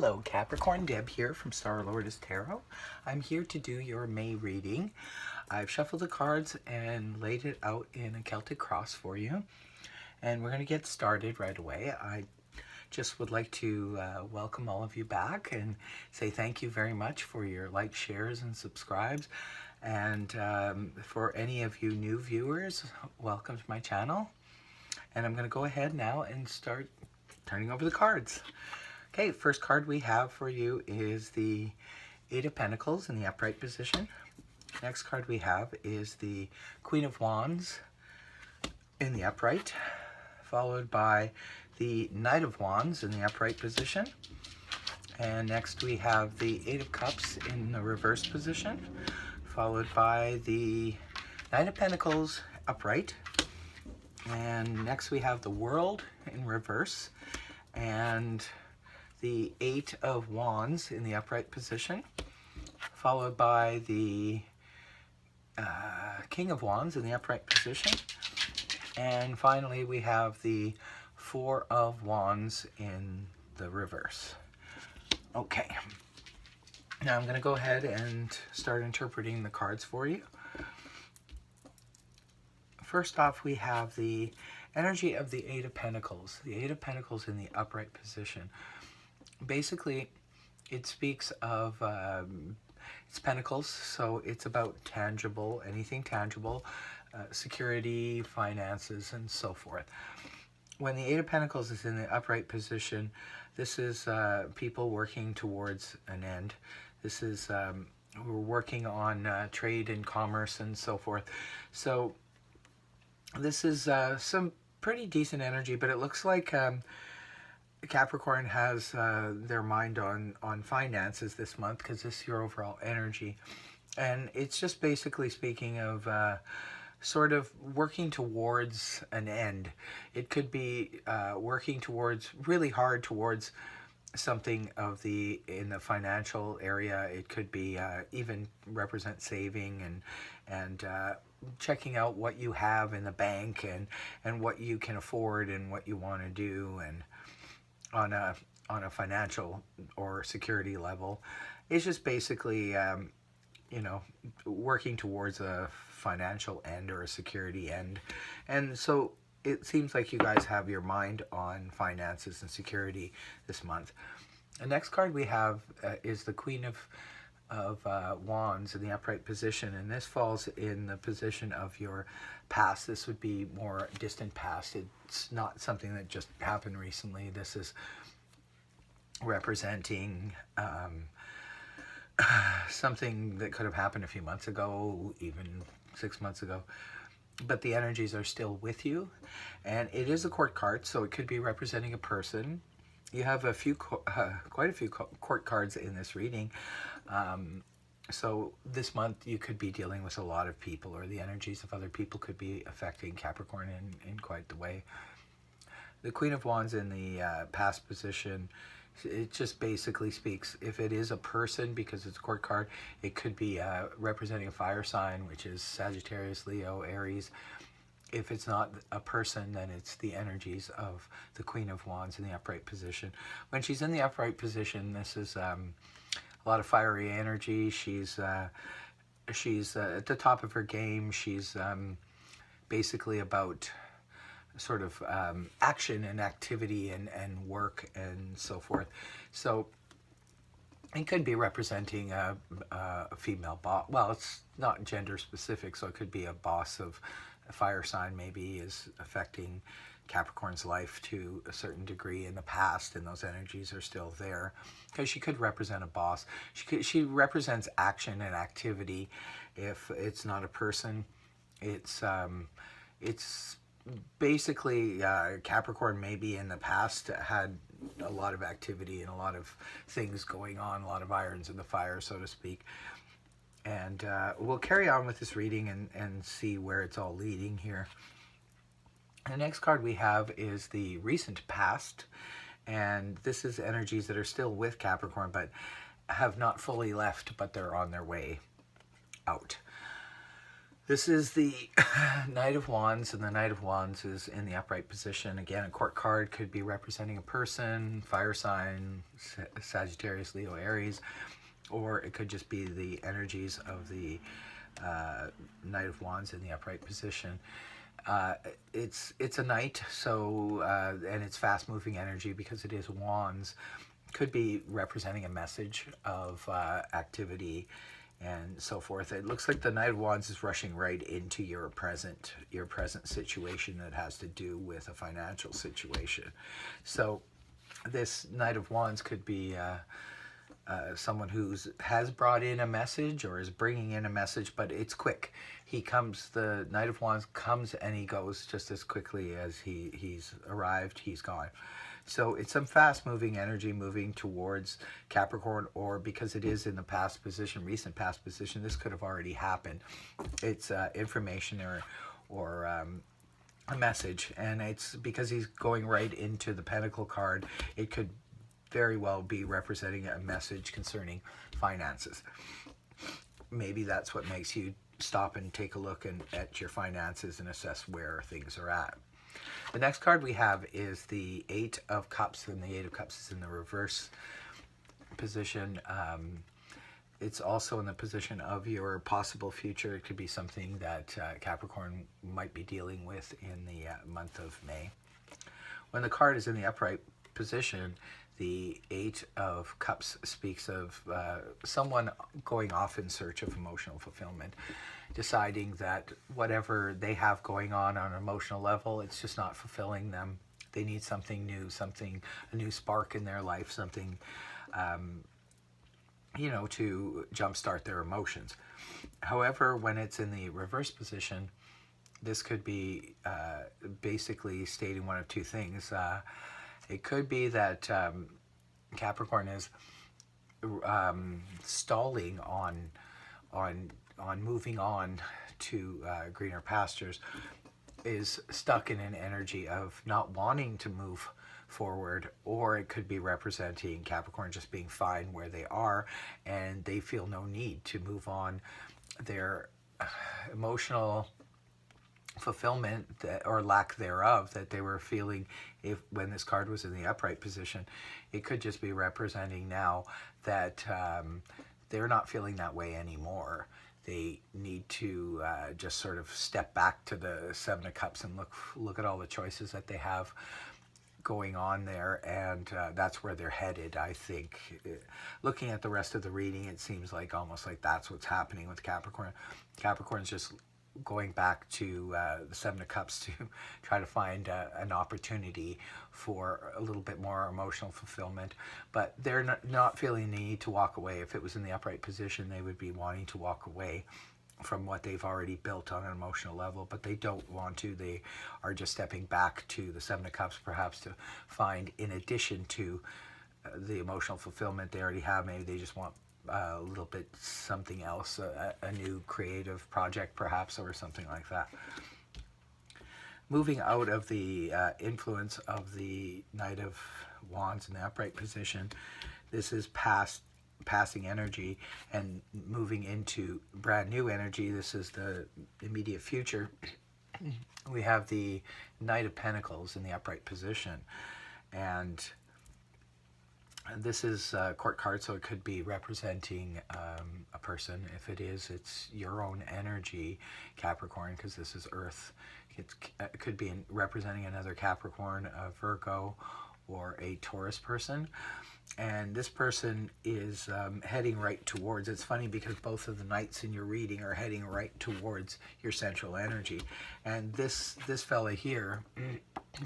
Hello Capricorn, Deb here from Star Lourdes Tarot. I'm here to do your May reading. I've shuffled the cards and laid it out in a Celtic cross for you. And we're going to get started right away. I just would like to welcome all of you back and say thank you very much for your likes, shares, and subscribes. And for any of you new viewers, welcome to my channel. And I'm going to go ahead now and start turning over the cards. Okay, first card we have for you is the Eight of Pentacles in the upright position. Next card we have is the Queen of Wands in the upright, followed by the Knight of Wands in the upright position. And next we have the Eight of Cups in the reverse position, followed by the Knight of Pentacles upright. And next we have the World in reverse, and the Eight of Wands in the upright position, followed by the King of Wands in the upright position, and finally we have the Four of Wands in the reverse. Okay, now I'm going to go ahead and start interpreting the cards for you. First off, we have the energy of the Eight of Pentacles. The Eight of Pentacles in the upright position. Basically, it speaks of it's pentacles, so it's about tangible, anything tangible, security, finances, and so forth. When the Eight of Pentacles is in the upright position, this is people working towards an end. This is we're working on trade and commerce and so forth. So this is some pretty decent energy, but it looks like Capricorn has their mind on finances this month, because this is your overall energy. And it's just basically speaking of sort of working towards an end. It could be working towards, really hard towards something of in the financial area. It could be even represent saving and checking out what you have in the bank and what you can afford and what you want to do, and on a financial or security level. It's just basically you know, working towards a financial end or a security end. And so it seems like you guys have your mind on finances and security this month. The next card we have is the Queen of Wands in the upright position, and this falls in the position of your past. This would be more distant past. It's not something that just happened recently. This is representing something that could have happened a few months ago, even 6 months ago. But the energies are still with you, and it is a court card, so it could be representing a person. You have a few, quite a few court cards in this reading. So this month you could be dealing with a lot of people, or the energies of other people could be affecting Capricorn in quite the way. The Queen of Wands in the past position, it just basically speaks, if it is a person, because it's a court card, it could be representing a fire sign, which is Sagittarius, Leo, Aries. If it's not a person, then it's the energies of the Queen of Wands in the upright position. When she's in the upright position, this is a lot of fiery energy. She's at the top of her game. She's basically about sort of action and activity and work and so forth. So it could be representing a female boss. Well, it's not gender specific, so it could be a boss of a fire sign, maybe is affecting Capricorn's life to a certain degree in the past, and those energies are still there, because she could represent a boss. She represents action and activity. If it's not a person, it's basically Capricorn maybe in the past had a lot of activity and a lot of things going on, a lot of irons in the fire, so to speak. And we'll carry on with this reading and see where it's all leading here. The next card we have is the recent past, and this is energies that are still with Capricorn but have not fully left, but they're on their way out. This is the Knight of Wands, and the Knight of Wands is in the upright position. Again, a court card could be representing a person, fire sign, Sagittarius, Leo, Aries, or it could just be the energies of the Knight of Wands in the upright position. It's a knight, so and it's fast moving energy because it is wands. Could be representing a message of activity and so forth. It looks like the Knight of Wands is rushing right into your present situation that has to do with a financial situation. So this Knight of Wands could be someone has brought in a message or is bringing in a message, but it's quick. The Knight of Wands comes and he goes just as quickly as he's arrived, he's gone. So it's some fast moving energy moving towards Capricorn, or because it is in the past position, recent past position, this could have already happened. It's information or a message, and it's because he's going right into the Pentacle card. It could very well be representing a message concerning finances. Maybe that's what makes you stop and take a look at your finances and assess where things are at. The next card we have is the Eight of Cups, and the Eight of Cups is in the reverse position. It's also in the position of your possible future. It could be something that Capricorn might be dealing with in the month of May. When the card is in the upright position, the Eight of Cups speaks of someone going off in search of emotional fulfillment, deciding that whatever they have going on an emotional level, it's just not fulfilling them. They need something new, a new spark in their life, something, to jumpstart their emotions. However, when it's in the reverse position, this could be basically stating one of two things. It could be that Capricorn is stalling on moving on to greener pastures, is stuck in an energy of not wanting to move forward, or it could be representing Capricorn just being fine where they are and they feel no need to move on. Their emotional fulfillment or lack thereof that they were feeling when this card was in the upright position, it could just be representing now that they're not feeling that way anymore. They need to just sort of step back to the Seven of Cups and look at all the choices that they have going on there, and that's where they're headed, I think. Looking at the rest of the reading, it seems like almost like that's what's happening with Capricorn. Capricorn's just going back to the Seven of Cups to try to find an opportunity for a little bit more emotional fulfillment, but they're not feeling the need to walk away. If it was in the upright position, they would be wanting to walk away from what they've already built on an emotional level, but they don't want to. They are just stepping back to the Seven of Cups, perhaps to find, in addition to the emotional fulfillment they already have, maybe they just want a little bit something else, a new creative project perhaps, or something like that. Moving out of the influence of the Knight of Wands in the upright position, this is passing energy and moving into brand new energy. This is the immediate future. We have the Knight of Pentacles in the upright position, and this is a court card, so it could be representing a person. If it is, it's your own energy, Capricorn, because this is Earth. It could be representing another Capricorn, a Virgo, or a Taurus person. And this person is heading right towards, it's funny because both of the knights in your reading are heading right towards your central energy. And this fella here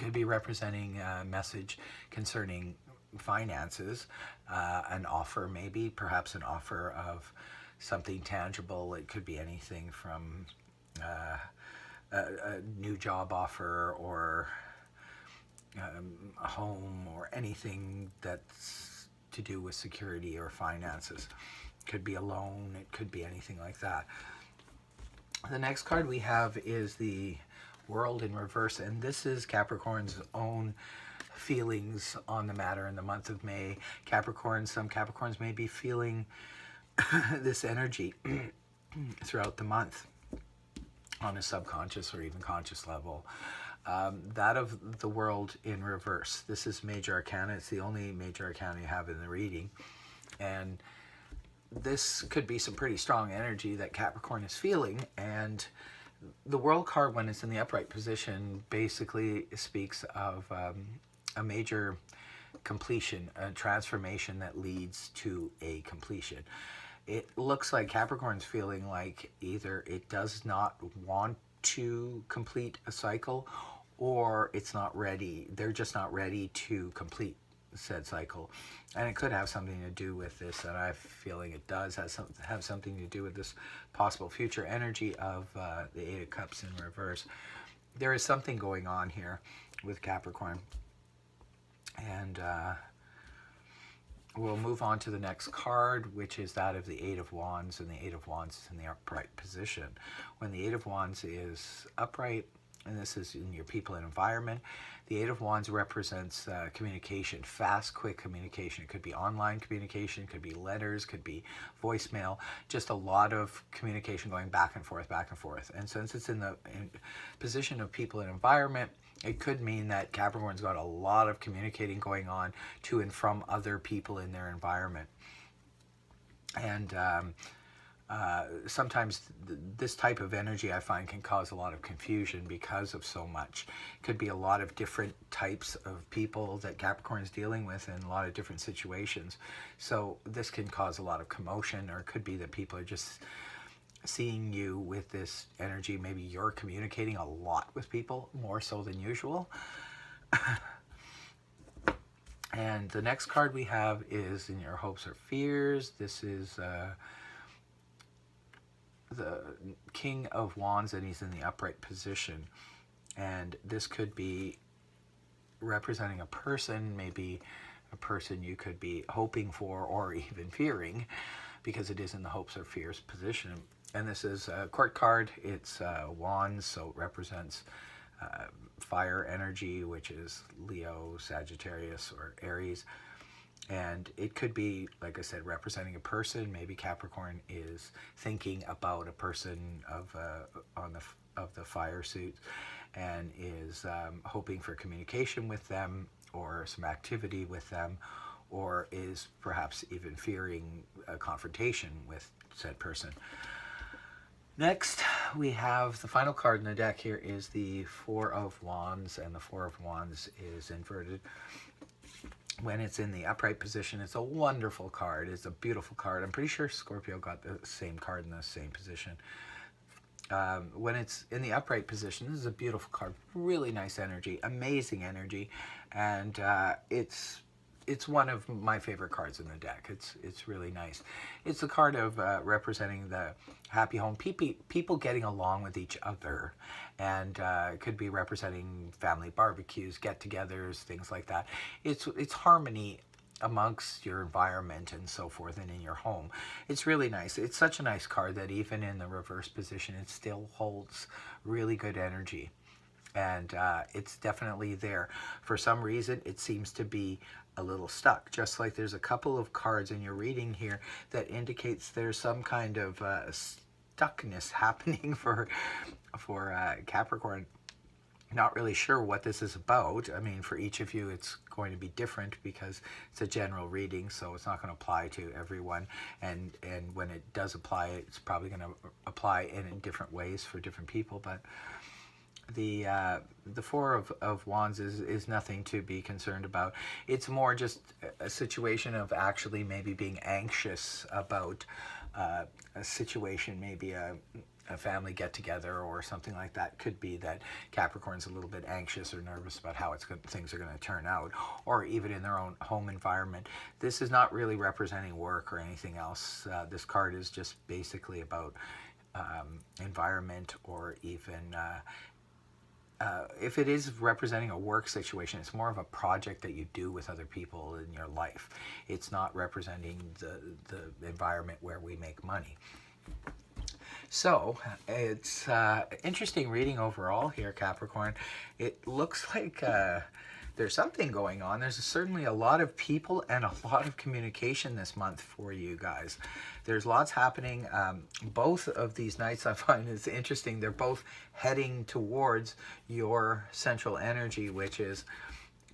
could be representing a message concerning finances, an offer, maybe perhaps an offer of something tangible. It could be anything from a new job offer, or a home, or anything that's to do with security or finances. It could be a loan, it could be anything like that. The next card we have is the World in reverse, and this is Capricorn's own feelings on the matter in the month of May. Some Capricorns may be feeling this energy throughout the month. on a subconscious or even conscious level. That of the world in reverse. This is major arcana. It's the only major arcana you have in the reading. And this could be some pretty strong energy that Capricorn is feeling. And the World card, when it's in the upright position, basically speaks of a major completion, a transformation that leads to a completion. It looks like Capricorn's feeling like either it does not want to complete a cycle, or it's not ready. They're just not ready to complete said cycle. And it could have something to do with this, and I'm feeling it does have something to do with this possible future energy of the Eight of Cups in reverse. There is something going on here with Capricorn. And we'll move on to the next card, which is that of the Eight of Wands, and the Eight of Wands is in the upright position. When the Eight of Wands is upright, and this is in your people and environment, the Eight of Wands represents communication, fast, quick communication. It could be online communication, could be letters, could be voicemail, just a lot of communication going back and forth, back and forth. And since it's in the position of people and environment, it could mean that Capricorn's got a lot of communicating going on to and from other people in their environment. And sometimes this type of energy, I find, can cause a lot of confusion because of so much. It could be a lot of different types of people that Capricorn is dealing with in a lot of different situations. So this can cause a lot of commotion, or it could be that people are just seeing you with this energy. Maybe you're communicating a lot with people, more so than usual. And the next card we have is in your hopes or fears. This is the King of Wands, and he's in the upright position. And this could be representing a person, maybe a person you could be hoping for or even fearing, because it is in the hopes or fears position. And this is a court card. It's Wands, so it represents fire energy, which is Leo, Sagittarius, or Aries. And it could be, like I said, representing a person. Maybe Capricorn is thinking about a person of the fire suit, and is hoping for communication with them, or some activity with them, or is perhaps even fearing a confrontation with said person. Next, we have the final card in the deck. Here is the Four of Wands, and the Four of Wands is inverted. When it's in the upright position, it's a wonderful card. It's a beautiful card. I'm pretty sure Scorpio got the same card in the same position. When it's in the upright position, this is a beautiful card. Really nice energy, amazing energy, and it's one of my favorite cards in the deck. It's really nice. It's a card of representing the happy home, people getting along with each other, and it could be representing family barbecues, get-togethers, things like that. It's harmony amongst your environment and so forth, and in your home. It's really nice. It's such a nice card that even in the reverse position, it still holds really good energy. And it's definitely there. For some reason, it seems to be a little stuck. Just like there's a couple of cards in your reading here that indicates there's some kind of stuckness happening for Capricorn. Not really sure what this is about. I mean, for each of you, it's going to be different because it's a general reading, so it's not going to apply to everyone. And when it does apply, it's probably going to apply in different ways for different people. But the Four of Wands is nothing to be concerned about. It's more just a situation of actually maybe being anxious about a situation, maybe a family get-together or something like that. Could be that Capricorn's a little bit anxious or nervous about how things are going to turn out, or even in their own home environment. This is not really representing work or anything else. This card is just basically about environment, or even if it is representing a work situation, it's more of a project that you do with other people in your life. It's not representing the environment where we make money. So it's interesting reading overall here, Capricorn. It looks like there's something going on. There's certainly a lot of people and a lot of communication this month for you guys. There's lots happening. Both of these nights I find is interesting. They're both heading towards your central energy, which is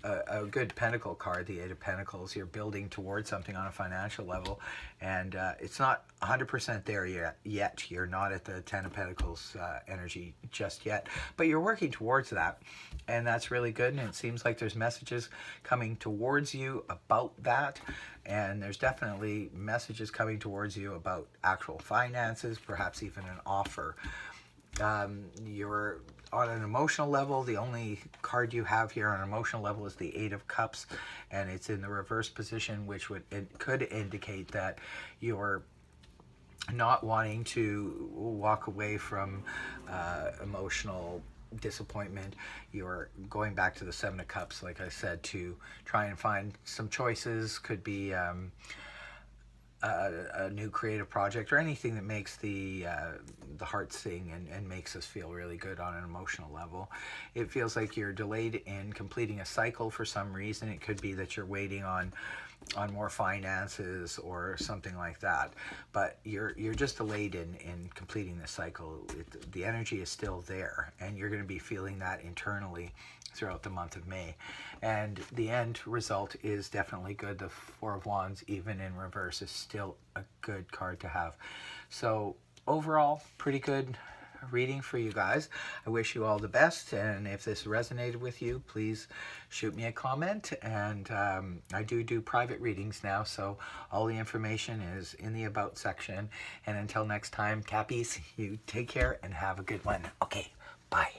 a good pentacle card, the Eight of Pentacles. You're building towards something on a financial level, and it's not 100% there yet. You're not at the Ten of Pentacles energy just yet, but you're working towards that, and that's really good. And it seems like there's messages coming towards you about that, and there's definitely messages coming towards you about actual finances, perhaps even an offer. You're on an emotional level. The only card you have here on an emotional level is the Eight of Cups, and it's in the reverse position, which could indicate that you're not wanting to walk away from emotional disappointment. You're going back to the Seven of Cups, like I said, to try and find some choices. Could be a new creative project, or anything that makes the heart sing and makes us feel really good on an emotional level. It feels like you're delayed in completing a cycle for some reason. It could be that you're waiting on more finances or something like that, but you're just delayed in completing the cycle. The energy is still there, and you're going to be feeling that internally throughout the month of May. And the end result is definitely good. The Four of Wands, even in reverse, is still a good card to have. So overall, pretty good reading for you guys. I wish you all the best, and if this resonated with you, please shoot me a comment. And I do private readings now, so all the information is in the About section. And until next time, Cappies, you take care and have a good one. Okay, bye.